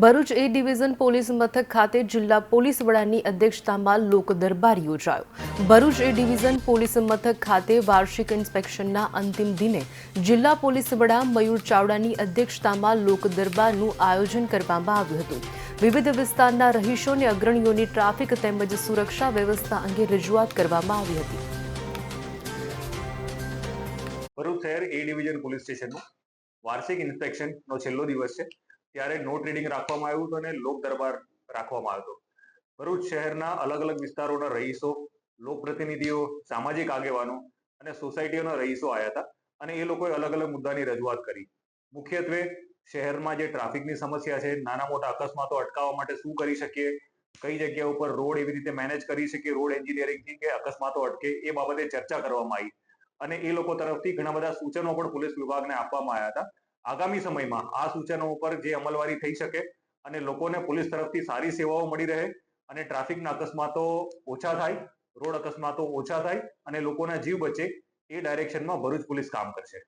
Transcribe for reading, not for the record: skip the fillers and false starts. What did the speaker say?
ભરૂચ એ division police મથક ખાતે જિલ્લા પોલીસ વડાની અધ્યક્ષતામાં લોક દરબાર યોજાયો। ભરૂચ એ ડિવિઝન પોલીસ મથક ખાતે વાર્ષિક ઇન્સ્પેક્શનના અંતિમ દિને જિલ્લા પોલીસ વડા મયુર ચાવડાની અધ્યક્ષતામાં લોક દરબારનું આયોજન કરવામાં આવ્યું હતું। વિવિધ વિસ્તારના રહીશોને અગ્રણીઓની ટ્રાફિક તેમજ સુરક્ષા વ્યવસ્થા અંગે રજૂઆત કરવામાં આવી હતી। ભરૂચ શહેર એ ડિવિઝન પોલીસ સ્ટેશનનું વાર્ષિક ઇન્સ્પેક્શનનો છેલ્લો દિવસ છે, ત્યારે નોટ રીડિંગ રાખવામાં આવ્યું હતું અને લોક દરબાર રાખવામાં આવ્યો હતો। ભરૂચ શહેરના અલગ અલગ વિસ્તારોના રહીશો, લોકપ્રતિનિધિઓ, સામાજિક આગેવાનો અને સોસાયટીઓના રહીશો આવ્યા હતા અને એ લોકોએ અલગ અલગ મુદ્દાની રજૂઆત કરી। મુખ્યત્વે શહેરમાં જે ટ્રાફિકની સમસ્યા છે, નાના મોટા અકસ્માતો અટકાવવા માટે શું કરી શકીએ, કઈ જગ્યા ઉપર રોડ એવી રીતે મેનેજ કરી શકીએ રોડ એન્જિનિયરિંગથી કે અકસ્માતો અટકે, એ બાબતે ચર્ચા કરવામાં આવી અને એ લોકો તરફથી ઘણા બધા સૂચનો પણ પોલીસ વિભાગને આપવામાં આવ્યા હતા। આગામી સમયમાં આ સૂચનો ઉપર જે અમલવારી થઈ શકે અને લોકોને પોલીસ તરફથી સારી સેવાઓ મળી રહે અને ટ્રાફિકના અકસ્માતો ઓછા થાય, રોડ અકસ્માતો ઓછા થાય અને લોકોના જીવ બચે, એ ડાયરેક્શનમાં ભરૂચ પોલીસ કામ કરશે।